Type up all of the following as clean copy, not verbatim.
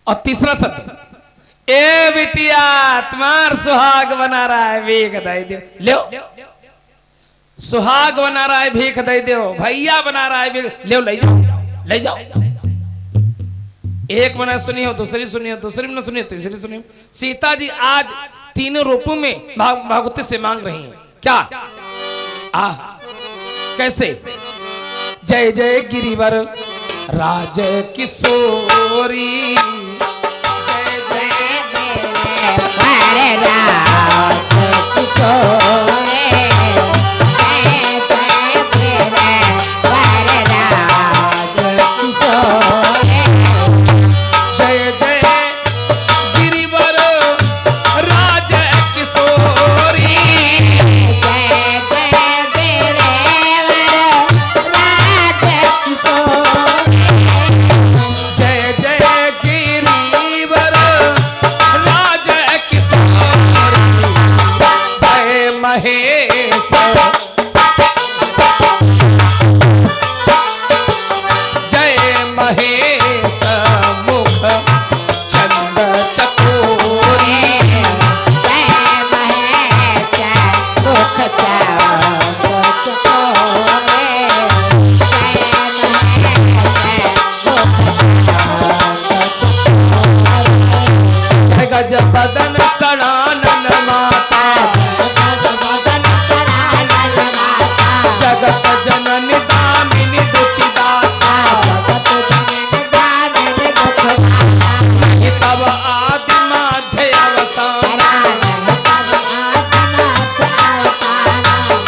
और तीसरा शब्द ए बिटिया तुम्हार सुहाग बना रहा है भीख दे दो, लो सुहाग बना रहा है भीख दे दो, भैया बना रहा है भीख ले ले जाओ ले जाओ। एक मना सुनी हो, दूसरी सुनी हो, दूसरी न सुनी हो, तीसरी सुनी हो। सीता जी आज तीनों रूपों में भागवती से मांग रही हैं क्या? कैसे? जय जय गिरिवर राज किशोरी, जय जय राज किशोरी, बदन सड़ानन माता, जगत जननी दामिनी दुति दाता, नहीं तब आदि माध्य अवसान,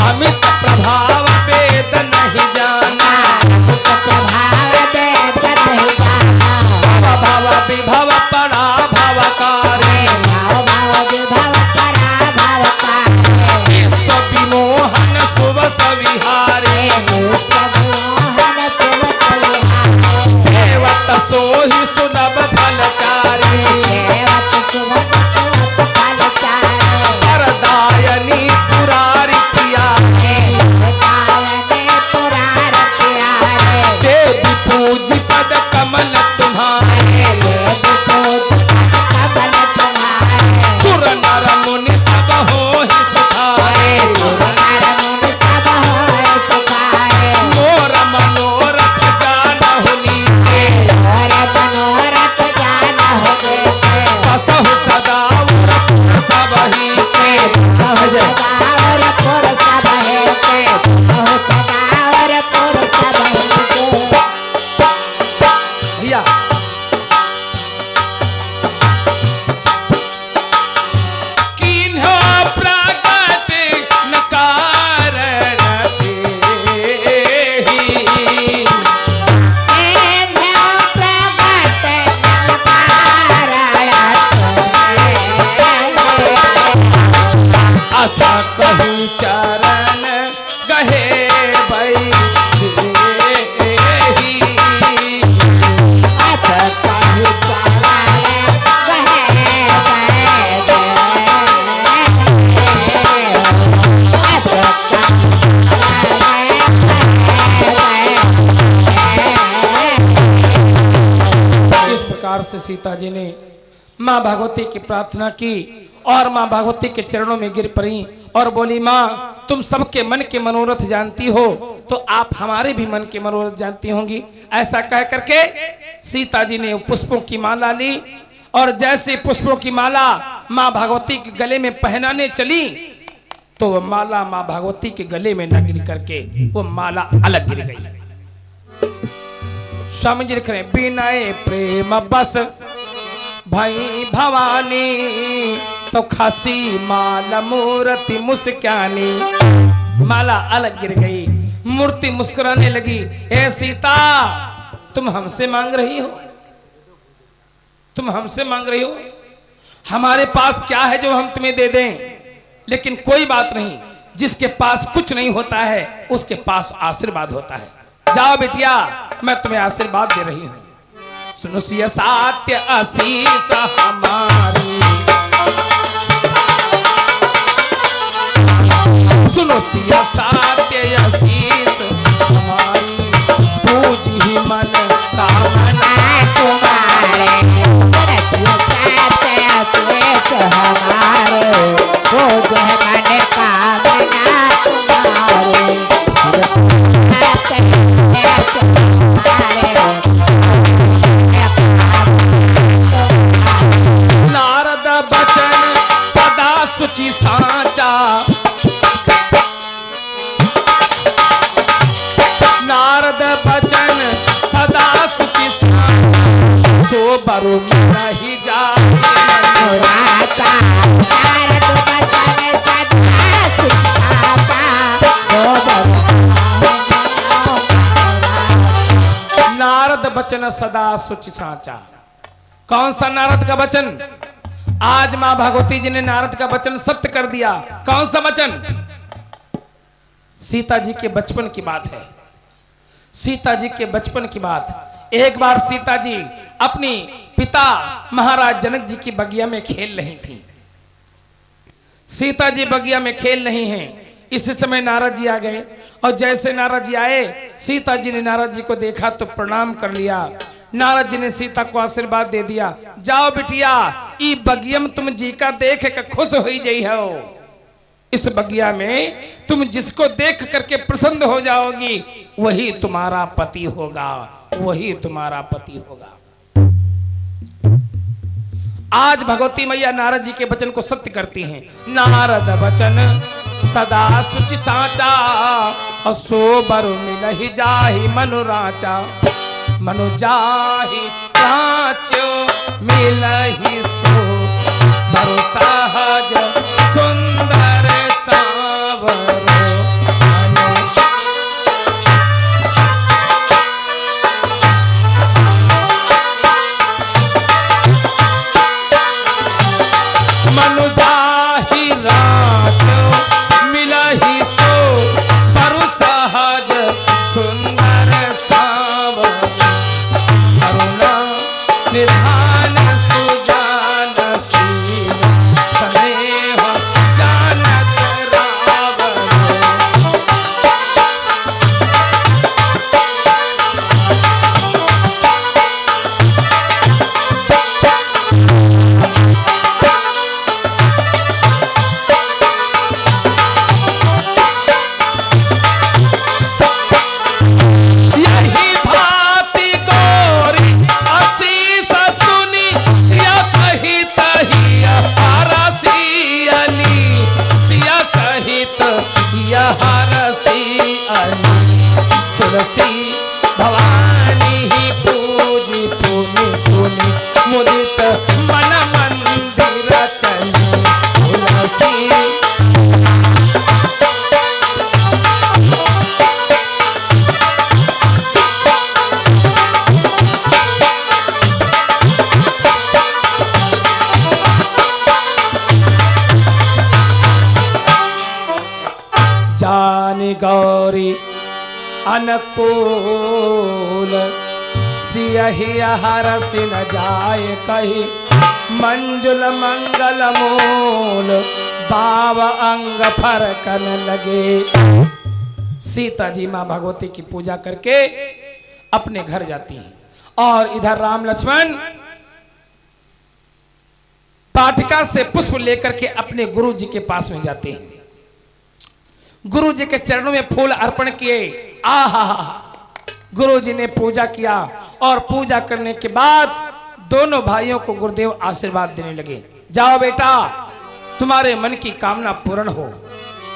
अमित प्रभाव वेद नहीं जाना, भव विभव पड़ा भवकारी, मोहन शुभ सविहारे, सेवत सोहि सुलभ फलचारी, वरदायनी पुरारी प्रिया, देवी पूजी पद कमल तुम्हारे, सुर नर मुनि सब होहि सुधारे, मोर मनोरथ जानहु नीके, बसहु सदा उर सबहि के, भैया आशा कहूँ चरण गहे भाई, इस प्रकार से सीता जी ने माँ भगवती की प्रार्थना की और माँ भगवती के चरणों में गिर पड़ी और बोली, माँ तुम सबके मन के मनोरथ जानती हो तो आप हमारे भी मन के मनोरथ जानती होंगी। ऐसा कह करके सीता जी ने पुष्पों की माला ली और जैसे पुष्पों की माला माँ भगवती के गले में पहनाने चली तो वह माला माँ भगवती के गले में न गिर करके वो माला अलग गिर गई। स्वामी जी लिख रहे हैं, बिनाए प्रेम बस भाई भवानी तो खासी माला मूर्ति मुस्कानी, माला अलग गिर गई, मूर्ति मुस्कुराने लगी। ए सीता तुम हमसे मांग रही हो, तुम हमसे मांग रही हो, हमारे पास क्या है जो हम तुम्हें दे दें? लेकिन कोई बात नहीं, जिसके पास कुछ नहीं होता है उसके पास आशीर्वाद होता है। जाओ बिटिया मैं तुम्हें आशीर्वाद दे रही हूं। सुनो सिया सात्य आशीष हमारी, सुनो सिया सात्य आशीष हमारी, पूजी मन कामना तुम्हारे बचन सदा सुचि साचा। कौन सा नारद का वचन? आज मां भगवती जी ने नारद का वचन सत्य कर दिया। कौन सा वचन? सीता जी के बचपन की बात है। सीता जी के बचपन की बात। एक बार सीता जी अपनी पिता महाराज जनक जी की बगिया में खेल रही थी। सीता जी बगिया में खेल रही हैं। इसी समय नारद जी आ गए और जैसे नारद जी आए, सीता जी ने नारद जी को देखा तो प्रणाम कर लिया। नारद जी ने सीता को आशीर्वाद दे दिया, जाओ बिटिया, ई बगिया में तुम जी का देख के खुश हो जाई हो। इस बगिया में तुम जिसको देख करके प्रसन्न हो जाओगी वही तुम्हारा पति होगा, वही तुम्हारा पति होगा। आज भगवती मैया नारद जी के वचन को सत्य करती हैं। नारद वचन सदा सुचि साचा, असो बरु मिलहि जाहि मनु राचा। मनु जाहि राचो मिलहि सो, बरु सहज सुंदर सावरो। मनु जाहि राचो मिलहि सो, बरु सहज सुंदर सावरो। करुणा निधान सुजान शील, स्नेह जानत रावण। यही भांति गोरी आशीष सुनी, सिया सहित हिया हरसी अली। सिया सहित हिया हरसी अली। तुलसी भवानी ही पूजी पुनि पुनि, मुदित मन मंदिर चली। तुलसी जानी गौरी अनुकूल, सियहि हरसि न जाय कही। मंजुल मंगल मूल, बाव अंग फरकन लगे। सीता जी मां भगवती की पूजा करके अपने घर जाती हैं और इधर राम लक्ष्मण पाटिका से पुष्प लेकर के अपने गुरु जी के पास में जाते हैं। गुरु जी के चरणों में फूल अर्पण किए। आहा, गुरु जी ने पूजा किया और पूजा करने के बाद दोनों भाइयों को गुरुदेव आशीर्वाद देने लगे। जाओ बेटा, तुम्हारे मन की कामना पूर्ण हो।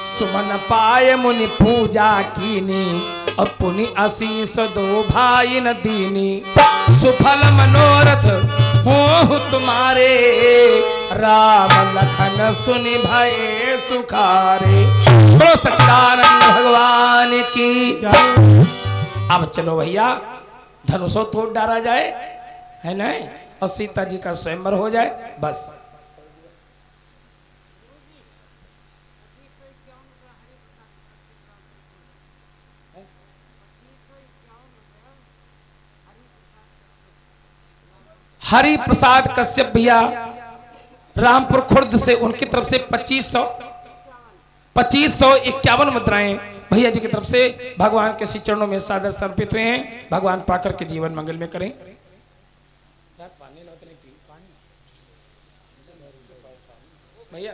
सुमन पाए मुनि पूजा कीनी, और पुनि आशीष दो भाई न दीनी। सुफल मनोरथ हो तुम्हारे, राम लखन सुनि भये सुखारे। बोलो सच्चिदानंद भगवान की। अब चलो भैया, धनुषो तोड़ डाला जाए, है ना, और सीता जी का स्वयंवर हो जाए, बस। हरि प्रसाद कश्यप भैया रामपुर खुर्द से, उनकी तरफ से 2551 मुद्राएं भैया जी की तरफ से भगवान के श्री चरणों में सादर समर्पित हुए हैं। भगवान पाकर के जीवन मंगल में करें। भैया